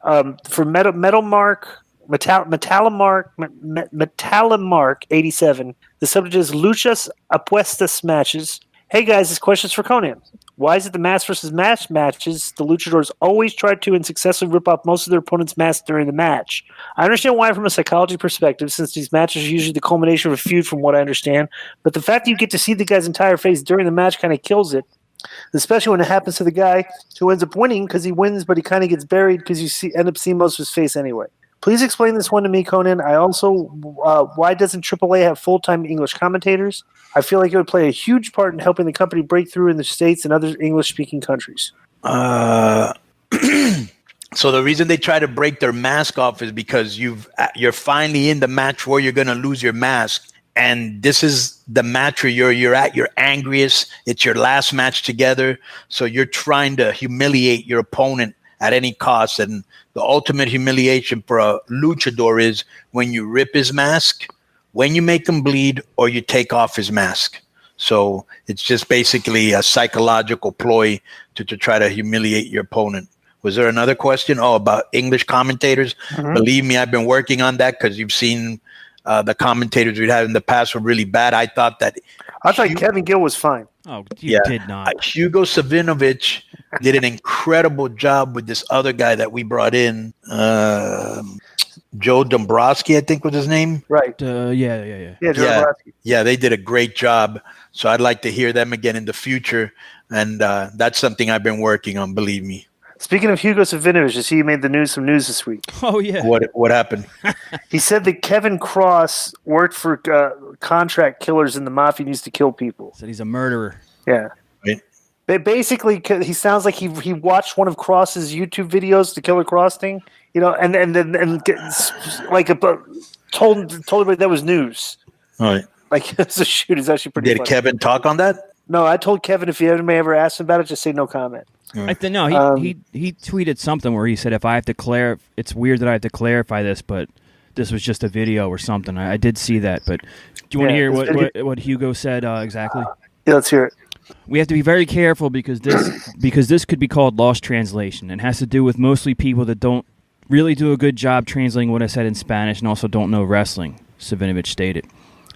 For Metallimark 87, the subject is Luchas Apuestas matches. Hey guys, this question's for Conan. Why is it the mask versus mask matches the luchadors always try to and successfully rip off most of their opponent's masks during the match? I understand why from a psychology perspective, since these matches are usually the culmination of a feud from what I understand, but the fact that you get to see the guy's entire face during the match kind of kills it, especially when it happens to the guy who ends up winning because he wins, but he kind of gets buried because you end up seeing most of his face anyway. Please explain this one to me, Conan. I also, why doesn't AAA have full-time English commentators? I feel like it would play a huge part in helping the company break through in the States and other English-speaking countries. So the reason they try to break their mask off is because you're finally in the match where you're going to lose your mask. And this is the match where you're at your angriest. It's your last match together. So you're trying to humiliate your opponent at any cost. And the ultimate humiliation for a luchador is when you rip his mask, when you make him bleed, or you take off his mask. So it's just basically a psychological ploy to try to humiliate your opponent. Was there another question? Oh, about English commentators? Mm-hmm. Believe me, I've been working on that because you've seen the commentators we had in the past were really bad. I thought Kevin Gill was fine. Oh, you did not. Hugo Savinovich did an incredible job with this other guy that we brought in. Joe Dombrowski, I think was his name. Right. Yeah, Dombrowski. Yeah, they did a great job. So I'd like to hear them again in the future. And that's something I've been working on, believe me. Speaking of Hugo Savinovich, I see you made some news this week. Oh, yeah. What happened? He said that Karrion Kross worked for contract killers in the mafia and used to kill people. Said he's a murderer. Yeah. Right. Basically, he sounds like he watched one of Kross's YouTube videos, the Killer Kross thing, and told everybody that was news. All right. Like, it's a shoot. It's actually pretty funny. Did Kevin talk on that? No, I told Kevin if you ever asked him about it, just say no comment. He tweeted something where he said, "If I have to it's weird that I have to clarify this, but this was just a video or something." I did see that, but do you want to hear what Hugo said exactly? Yeah, let's hear it. We have to be very careful because this could be called lost translation and has to do with mostly people that don't really do a good job translating what I said in Spanish and also don't know wrestling, Savinovich stated.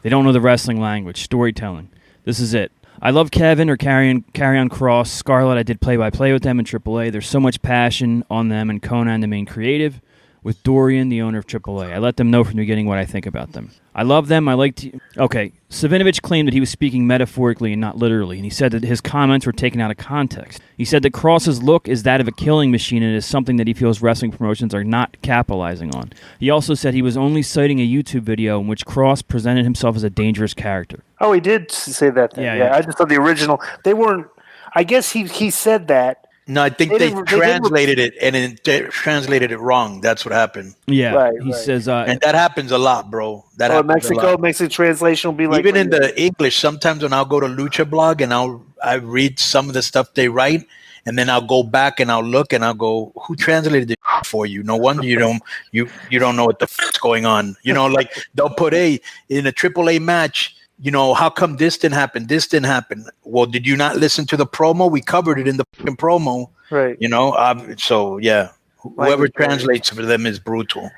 They don't know the wrestling language, storytelling. This is it. I love Kevin or Karrion Kross, Scarlett. I did play-by-play with them in AAA. There's so much passion on them, and Conan, the main creative, with Dorian, the owner of AAA. I let them know from the beginning what I think about them. I love them. Okay, Savinovich claimed that he was speaking metaphorically and not literally, and he said that his comments were taken out of context. He said that Kross's look is that of a killing machine and it is something that he feels wrestling promotions are not capitalizing on. He also said he was only citing a YouTube video in which Kross presented himself as a dangerous character. Oh, he did say that then. Yeah. I just thought the original, they weren't, I guess he said that. No, I think they translated it and translated it wrong. That's what happened. Yeah, right, he says, and that happens a lot, bro. That happens Mexico, Mexican translation will be like even in the English. Sometimes when I'll go to Lucha Blog and I read some of the stuff they write, and then I'll go back and I'll look and I'll go, who translated this for you? No wonder you don't know what the fuck's going on. Like they'll put in a AAA match. How come this didn't happen? This didn't happen. Well, did you not listen to the promo? We covered it in the fucking promo. Right. So, yeah, whoever translates for them is brutal.